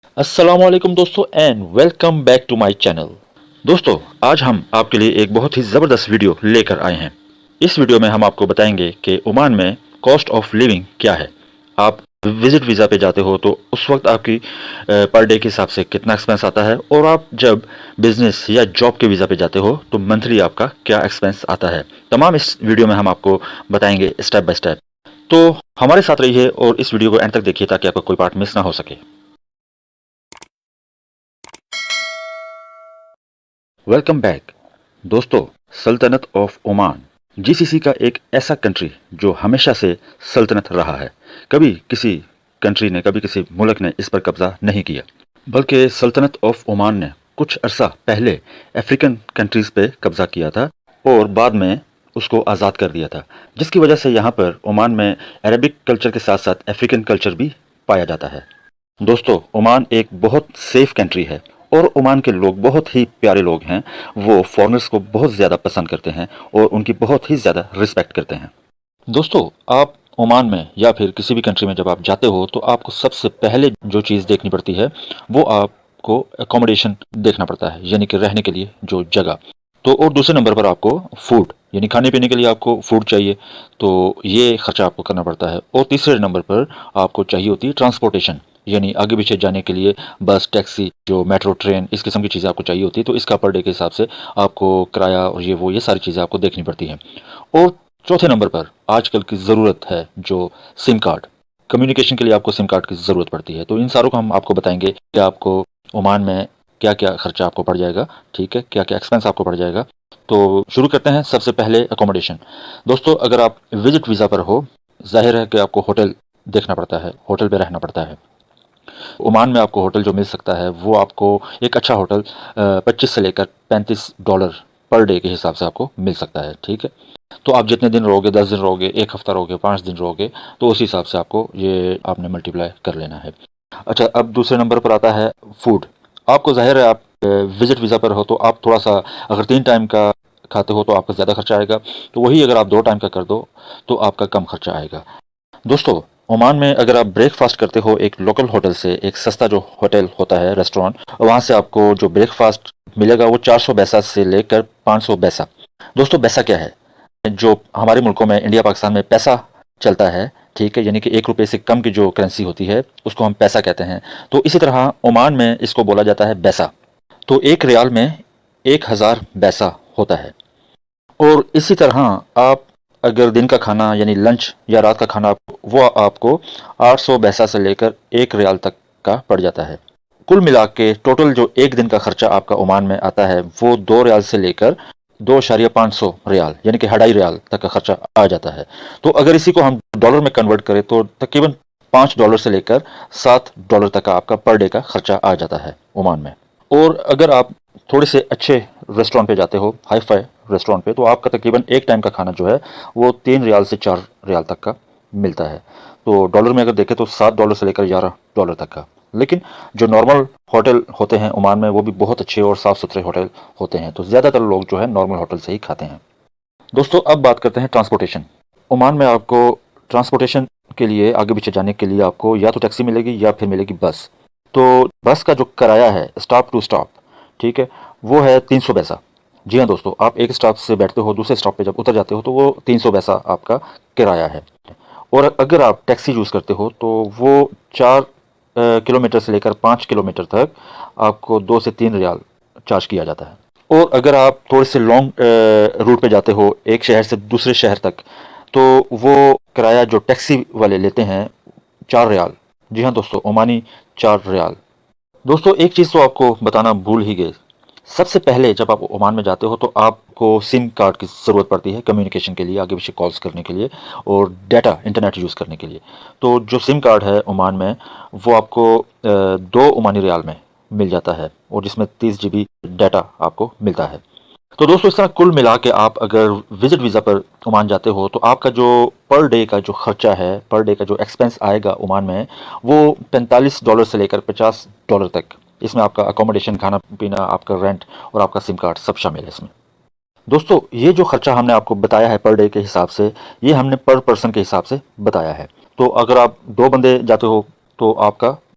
अस्सलाम वालेकुम दोस्तों and welcome back to my channel. दोस्तों, आज हम आपके लिए एक बहुत ही ज़बरदस्त वीडियो लेकर आए हैं। इस वीडियो में हम आपको बताएंगे कि ओमान में कॉस्ट ऑफ लिविंग क्या है। आप विजिट वीज़ा पे जाते हो तो उस वक्त आपकी पर डे के हिसाब से कितना एक्सपेंस आता है, और आप जब बिजनेस या जॉब के वीज़ा पे जाते हो तो मंथली आपका क्या एक्सपेंस आता है। तमाम इस वीडियो में हम आपको बताएंगे स्टेप बाय स्टेप। तो हमारे साथ रहिए और इस वीडियो को एंड तक देखिए ताकि आपका कोई पार्ट मिस ना हो सके। वेलकम बैक दोस्तों। सल्तनत ऑफ ओमान जीसीसी का एक ऐसा कंट्री जो हमेशा से सल्तनत रहा है। कभी किसी कंट्री ने, कभी किसी मुल्क ने इस पर कब्जा नहीं किया, बल्कि सल्तनत ऑफ ओमान ने कुछ अरसा पहले अफ्रीकन कंट्रीज पे कब्जा किया था और बाद में उसको आज़ाद कर दिया था, जिसकी वजह से यहाँ पर ओमान में अरबिक कल्चर के साथ साथ अफ्रीकन कल्चर भी पाया जाता है। दोस्तों, ओमान एक बहुत सेफ कंट्री है और ओमान के लोग बहुत ही प्यारे लोग हैं। वो फॉरेनर्स को बहुत ज़्यादा पसंद करते हैं और उनकी बहुत ही ज़्यादा रिस्पेक्ट करते हैं। दोस्तों, आप ओमान में या फिर किसी भी कंट्री में जब आप जाते हो तो आपको सबसे पहले जो चीज़ देखनी पड़ती है वो आपको अकोमोडेशन देखना पड़ता है, यानी कि रहने के लिए जो जगह। तो और दूसरे नंबर पर आपको फूड, यानी खाने पीने के लिए आपको फूड चाहिए, तो ये खर्चा आपको करना पड़ता है। और तीसरे नंबर पर आपको चाहिए होती है ट्रांसपोर्टेशन, यानी आगे पीछे जाने के लिए बस, टैक्सी, जो मेट्रो, ट्रेन, इस किस्म की चीज़ें आपको चाहिए होती है। तो इसका पर डे के हिसाब से आपको किराया और ये सारी चीज़ें आपको देखनी पड़ती हैं। और चौथे नंबर पर आजकल की ज़रूरत है जो सिम कार्ड, कम्युनिकेशन के लिए आपको सिम कार्ड की ज़रूरत पड़ती है। तो इन सारों को हम आपको बताएंगे कि आपको ओमान में क्या क्या खर्चा आपको पड़ जाएगा, ठीक है, क्या क्या एक्सपेंस आपको पड़ जाएगा। तो शुरू करते हैं। सबसे पहले अकोमोडेशन। दोस्तों, अगर आप विजिट वीज़ा पर हो, जाहिर है कि आपको होटल देखना पड़ता है, होटल पे रहना पड़ता है। ओमान में आपको होटल जो मिल सकता है वो आपको एक अच्छा होटल 25 से लेकर $35 पर डे के हिसाब से आपको मिल सकता है, ठीक है। तो आप जितने दिन रहोगे, 10 दिन रहोगे, एक हफ्ता रहोगे, 5 दिन रहोगे, तो उस हिसाब से आपको ये आपने मल्टीप्लाई कर लेना है। अच्छा, अब दूसरे नंबर पर आता है फूड। आपको जाहिर है, आप विजिट वीज़ा पर हो तो आप थोड़ा सा, अगर 3 टाइम का खाते हो तो आपका ज़्यादा खर्चा आएगा, तो वही अगर आप 2 टाइम का कर दो तो आपका कम खर्चा आएगा। दोस्तों, ओमान में अगर आप ब्रेकफास्ट करते हो एक लोकल होटल से, एक सस्ता जो होटल होता है, रेस्टोरेंट, वहाँ से आपको जो ब्रेकफास्ट मिलेगा वो 400 पैसा से लेकर 500 पैसा। दोस्तों, पैसा क्या है? जो हमारे मुल्कों में, इंडिया पाकिस्तान में पैसा चलता है, ठीक है, यानी कि 1 रुपये से कम की जो करेंसी होती है उसको हम पैसा कहते हैं। तो इसी तरह ओमान में इसको बोला जाता है बैसा। तो 1 रियाल में 1000 बैसा होता है। और इसी तरह आप अगर दिन का खाना यानी लंच या रात का खाना, वो आपको 800 पैसा से लेकर 1 रियाल तक का पड़ जाता है। कुल मिला के टोटल जो एक दिन का खर्चा आपका ओमान में आता है वो 2 रियाल से लेकर 2.5 रियाल यानी कि 2.5 रियाल तक का खर्चा आ जाता है। तो अगर इसी को हम डॉलर में कन्वर्ट करें तो तकरीबन $5 से लेकर $7 तक का आपका पर डे का खर्चा आ जाता है ओमान में। और अगर आप थोड़े से अच्छे रेस्टोरेंट पे जाते हो, हाई फाई रेस्टोरेंट पे, तो आपका तकरीबन एक टाइम का खाना जो है वो 3 रियाल से 4 रियाल तक का मिलता है। तो डॉलर में अगर देखें तो $7 से लेकर $11 तक का। लेकिन जो नॉर्मल होटल होते हैं ओमान में वो भी बहुत अच्छे और साफ़ सुथरे होटल होते हैं, तो ज़्यादातर लोग जो है नॉर्मल होटल से ही खाते हैं। दोस्तों, अब बात करते हैं ट्रांसपोर्टेशन। ओमान में आपको ट्रांसपोर्टेशन के लिए, आगे पीछे जाने के लिए, आपको या तो टैक्सी मिलेगी या फिर मिलेगी बस। तो बस का जो किराया है स्टॉप टू स्टॉप, ठीक है, वो है 300 पैसा। जी हाँ दोस्तों, आप एक स्टॉप से बैठते हो, दूसरे स्टॉप पे जब उतर जाते हो तो वो 300 पैसा आपका किराया है। और अगर आप टैक्सी यूज़ करते हो तो वो 4 किलोमीटर से लेकर 5 किलोमीटर तक आपको 2 से 3 रियाल चार्ज किया जाता है। और अगर आप थोड़े से लॉन्ग रूट पे जाते हो, एक शहर से दूसरे शहर तक, तो वो किराया जो टैक्सी वाले लेते हैं 4 रियाल। जी हाँ दोस्तों, ओमानी 4 रियाल। दोस्तों, एक चीज़ तो आपको बताना भूल ही गए। सबसे पहले जब आप ओमान में जाते हो तो आपको सिम कार्ड की ज़रूरत पड़ती है कम्युनिकेशन के लिए, आगे पीछे कॉल्स करने के लिए और डाटा, इंटरनेट यूज़ करने के लिए। तो जो सिम कार्ड है ओमान में वो आपको 2 ओमानी रियाल में मिल जाता है और जिसमें 30 GB डाटा आपको मिलता है। तो दोस्तों, इस तरह कुल मिला के आप अगर विजिट वीज़ा पर ओमान जाते हो तो आपका जो पर डे का जो खर्चा है, पर डे का जो एक्सपेंस आएगा ओमान में, वो $45 से लेकर $50 तक। इसमें आपका अकोमोडेशन, खाना पीना, आपका रेंट और आपका सिम कार्ड सब शामिल है इसमें। दोस्तों, ये जो खर्चा हमने आपको बताया है पर डे के हिसाब से, ये हमने पर पर्सन के हिसाब से बताया है। तो अगर आप 2 बंदे जाते हो तो आपका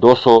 200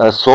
100